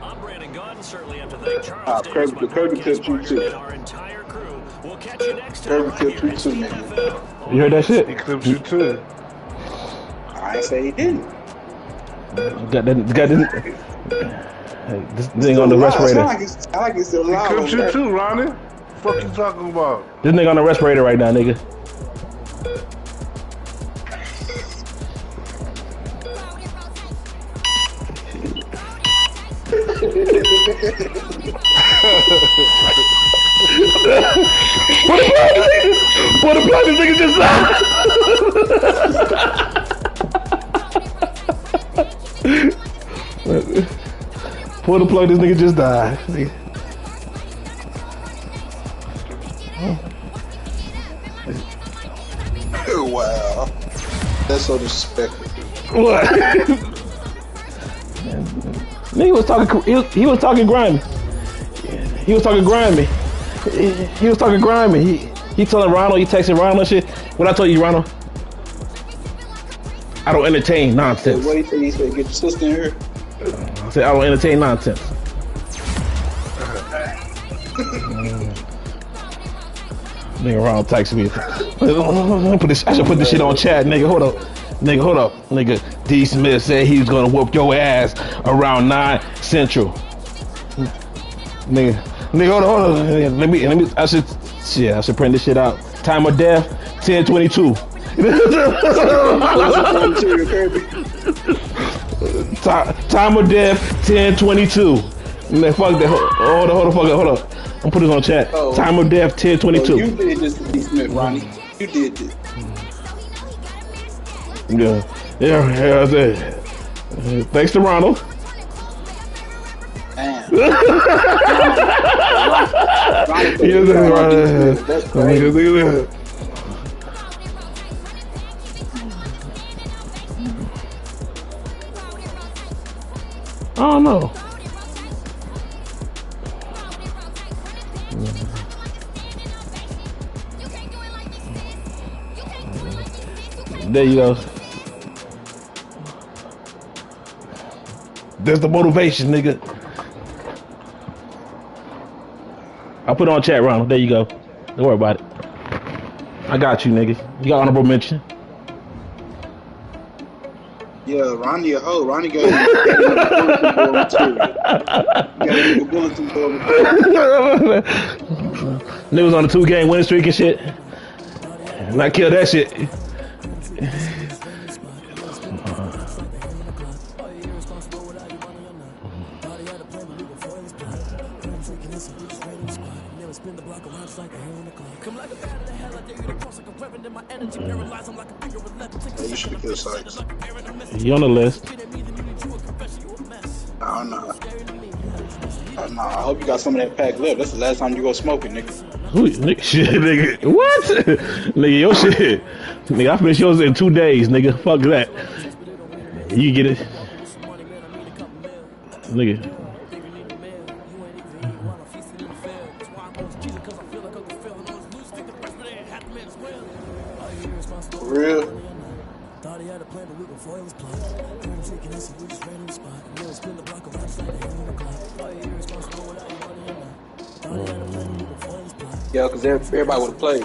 I'm Brandon Gordon. Certainly have to thank Charles Davis, my Kirby podcast tipped you partner, too. and our entire crew. We'll catch you next time Kirby right tipped here you at too, Steve nigga. FM. You heard that shit? He clips you too. I ain't say he didn't. Got this nigga on the respirator. I like it's still He loud. clips over you there. too, Ronnie. Fuck you talking about? This nigga on the respirator right now, nigga. What the blood this nigga just died. Pull the plug, this nigga just died. Wow. That's so disrespectful. What? Nigga was talking. He was talking grimy. He was talking grimy. He was talking grimy. He telling Ronald. He texting Ronald and shit. What I told you, Ronald? I don't entertain nonsense. What he said, get your sister in here. I said I don't entertain nonsense. Nigga Ronald texted me. I should put this shit on chat, nigga. Hold up. Nigga, D. Smith said he was gonna whoop your ass around 9 Central. Nigga, hold on. Let me. I should print this shit out. Time of death, 10/22. Time of death, 10/22. Man, fuck that. Hold up. I'm putting this on chat. Oh. Time of death, 10/22. You did this to D. Smith, Ronnie. You did this. Yeah. Thanks to Ronald. Damn. That's crazy. I don't know. There you go. There's the motivation, nigga. I'll put it on chat, Ronald. There you go. Don't worry about it. I got you, nigga. You got honorable mention. Yeah, Ronnie a hoe. Ronnie got a bulletin board. Niggas on the 2-game winning streak and shit. And I killed that shit. You should have killed Sykes. You on the list. Oh, no. Oh, no. I hope you got some of that pack left. That's the last time you go smoking, nigga. Who, nigga, shit, nigga. What? Nigga, your shit. Nigga, I finished yours in 2 days, nigga. Fuck that. You get it. Nigga. For real? Yeah, because everybody would have played.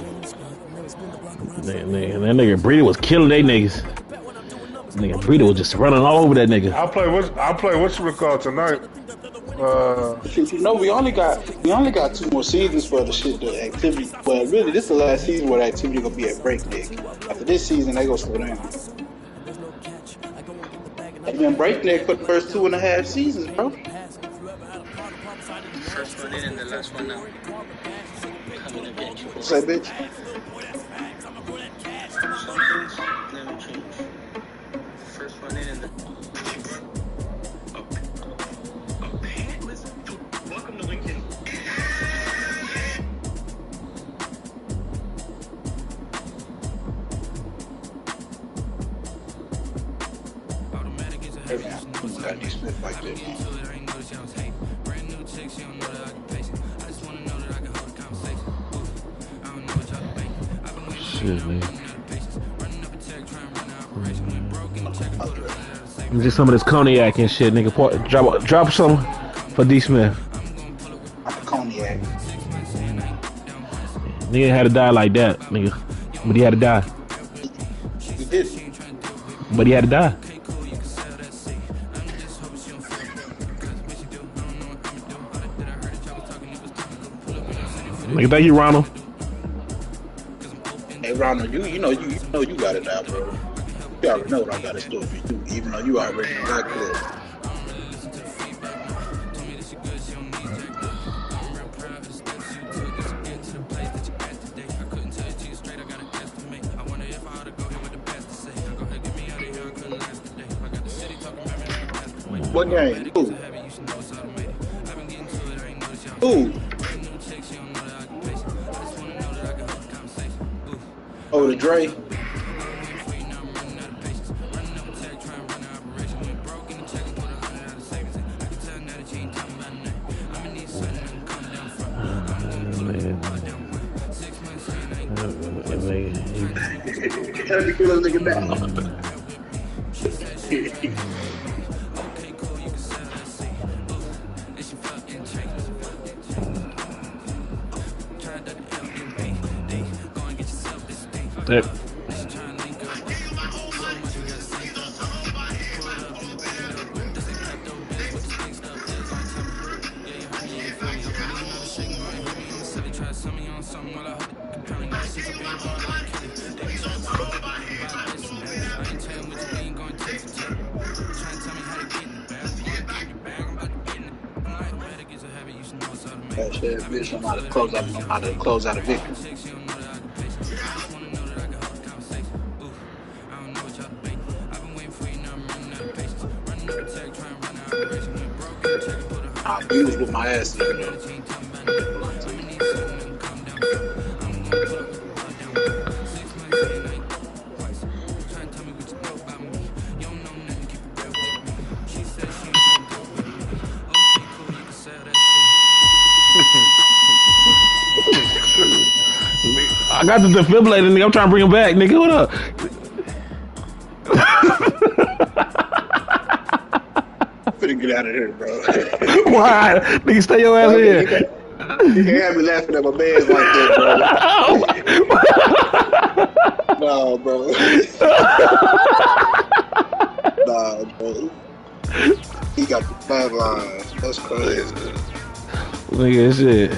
That nigga Breeder was killing they niggas. Nigga Breeder was just running all over that nigga. I'll play what's record tonight. You know, we only got 2 more seasons for the shit, the activity. Well, really, this is the last season where the activity gonna be at breakneck. After this season, they gonna slow down. They've been breakneck for the first 2.5 seasons, bro. First one in and the last one out. Coming to get you. Say, bitch. Never change. got D. Smith like that, man. Shit, man. Just some of this cognac and shit, nigga. Drop some for D. Smith. Cognac. Nigga had to die like that, nigga. But he had to die. He did. But he had to die. Nigga, thank you, Ronald. Hey, Ronald, you know you got it now, bro. You already know what I got in store for you, even though you already know that clear. What game? Who? Oh, the Dre. Gotta kill this nigga now. Yep. That shit, bitch, I'm out of close out a victory. I abused with my ass, you know. I got the defibrillator, nigga. I'm trying to bring him back, nigga. What up? Finna get out of here, bro. Why? Nigga, stay your ass here. You can't have me laughing at my man's like that, bro. Nah, bro. Nah, bro. He got the bad lines. That's crazy. Nigga, shit.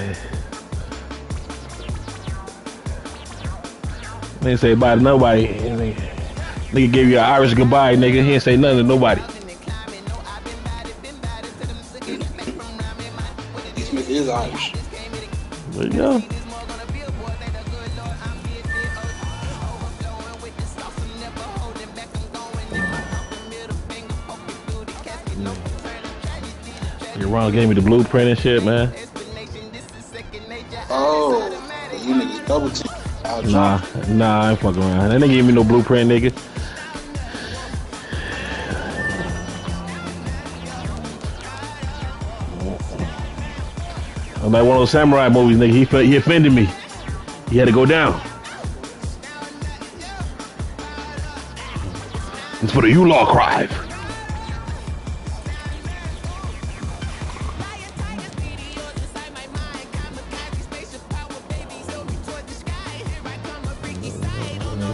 Nigga say bye to nobody. Nigga gave you an Irish goodbye, nigga. He ain't say nothing to nobody. D. Smith is Irish. There you go. Your Ronald gave me the blueprint and shit, man. Oh, you niggas double team. Nah, I ain't fucking around. That nigga gave me no blueprint, nigga. I'm like one of those samurai movies, nigga. He offended me. He had to go down. It's for the U-Law cry.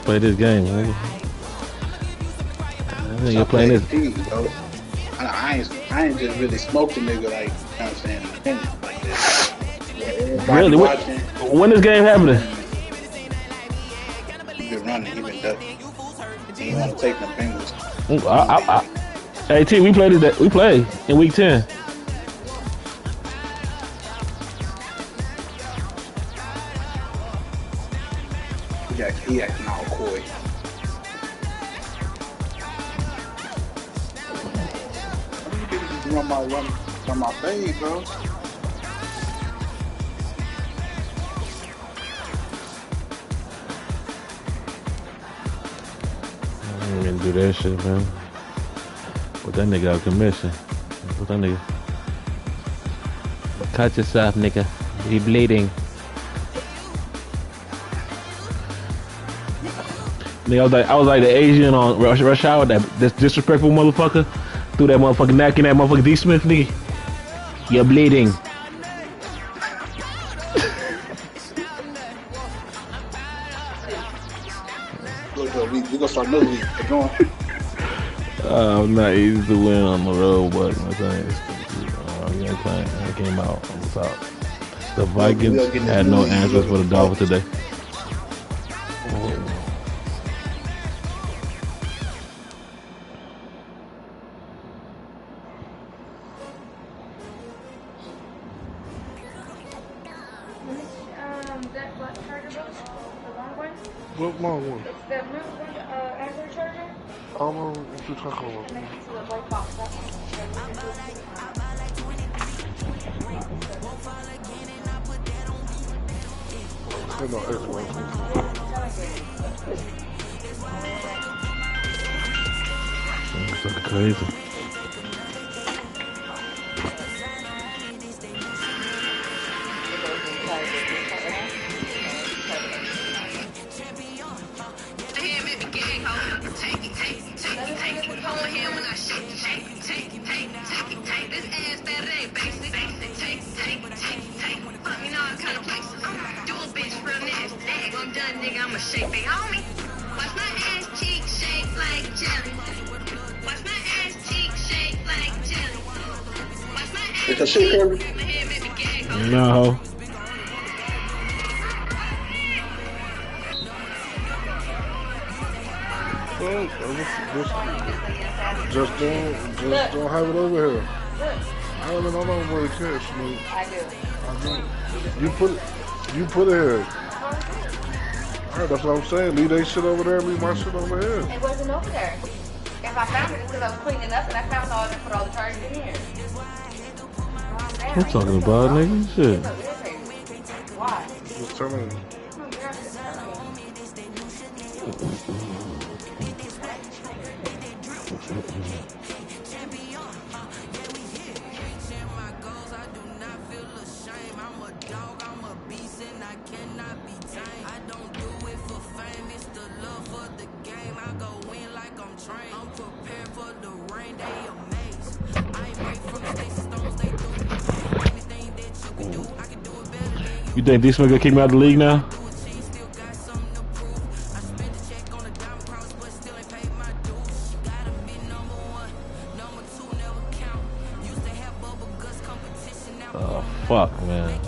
Play this game, nigga. I think you're playing this. I ain't just really smoked a nigga like, you know what I'm saying, like that. Really? When this game happening? He been running, he been ducking. He ain't want to take them fingers. Hey T, we played in week 10. He acting all coy. Run my fade, bro. I ain't gonna do that shit, man. But that nigga out of commission. Put that nigga. Cut yourself, nigga. He bleeding. Nigga, I was like the Asian on Rush Hour, that disrespectful motherfucker. Threw that motherfucking neck in that motherfucker D. Smith, nigga. You're bleeding. We gonna start another week. Go on. Not easy to win on the road, but I came out on the top. The Vikings had no answers for the Dolphins today. That black charger book, the long one. What long one? It's the blue Android charger. I don't know what you're talking about. And next to the white box, that one. Ain't no Xbox. It's looking crazy. I'ma shake they homie. Watch my ass cheek shake like jelly. Watch my ass cheek shake like jelly. Watch my ass It's a shit, Kerby. No. Just don't have it over here. I don't know nobody cares, man. I do. You put it here. Alright, that's what I'm saying. Leave that shit over there, leave my shit over here. It wasn't over there. If I found it, it's because I was cleaning up and I found all and put all the charges in here. What you talking about, nigga? Shit. Why? Just telling you. You think this nigga kick me out of the league now? Oh, fuck, man.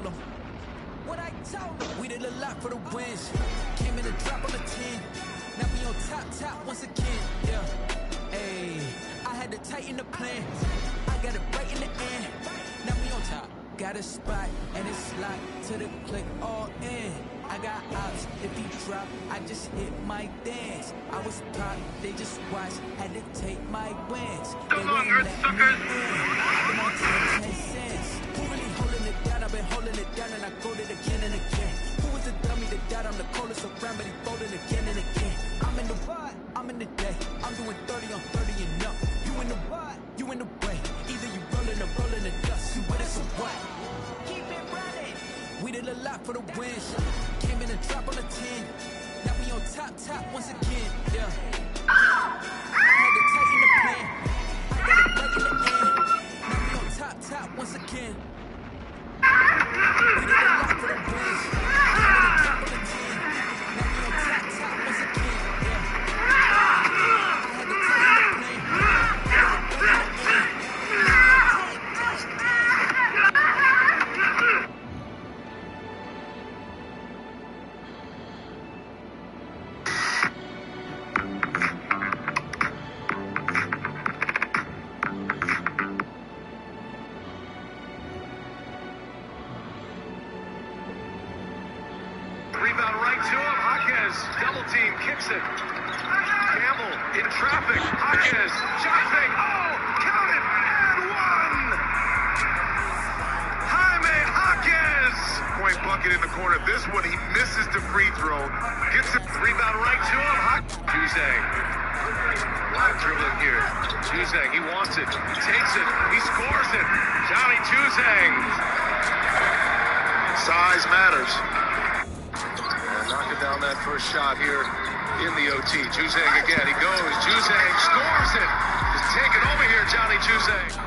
them. What I told them. We did a lot for the wins. Came in a drop on the 10. Now we on top once again. Yeah. Hey, I had to tighten the plan. I got it right in the end. Now we on top. Got a spot and it's locked to the click all in. I got ops, if he drop, I just hit my dance. I was pop, they just watched, had to take my wins. Come on, Earth suckers! Been on 10 cents. Who really holding it down? I've been holding it down and I quote it again and again. Who was the dummy that died? I'm the coldest around, but he folded again and again. I'm in the ride, I'm in the day. I'm doing 30 on 30 and up. You in the ride, you in the way. Either you rolling or rolling the dust. You with us or what? Keep it running. We did a lot for the wins. Came in and drop on the 10. Now we on top once again. Yeah. I had to tighten the plan. I got it right in the end. Now we on top once again. We did a lot for the wins. Came in and drop on the 10. Now we on top once again. Yeah. I had to tighten the plan. I got it right in the end. Rebound right to him. Hawkins, double team, kicks it. Campbell in traffic. Hawkins, shot fake. Oh, count it, and one. Jaime Hawkins. Point bucket in the corner. This one, he misses the free throw. Gets it. Rebound right to him. Juzang. A lot of dribbling here. Juzang, he wants it. He takes it. He scores it. Johnny Juzang. Size matters. Knocking down that first shot here in the OT. Juzang again. He goes. Juzang scores it. Just take it over here, Johnny Juzang.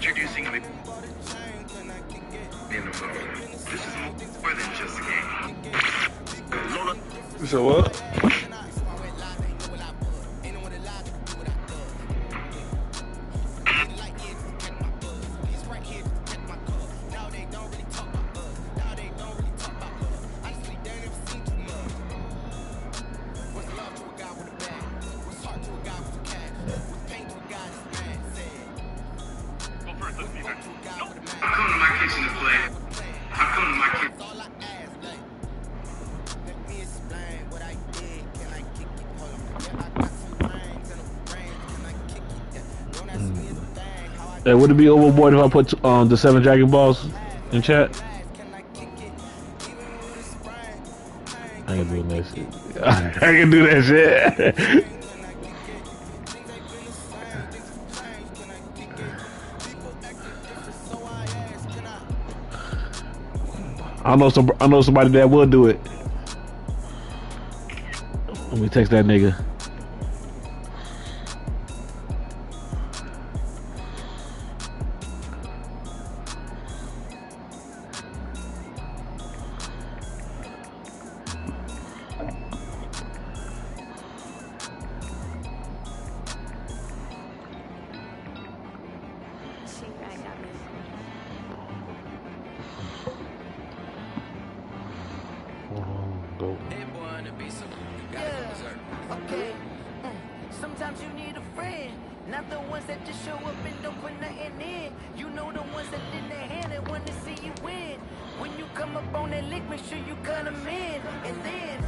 Introducing the this is more than just a game. So what? Hey, would it be overboard if I put the 7 Dragon Balls in chat? I ain't doing that shit. I can do that shit. I know somebody that will do it. Let me text that nigga. Sometimes you need a friend, not the ones that just show up and don't put nothing in. You know the ones that did their hand and want to see you win. When you come up on that lick, make sure you cut them in. And then,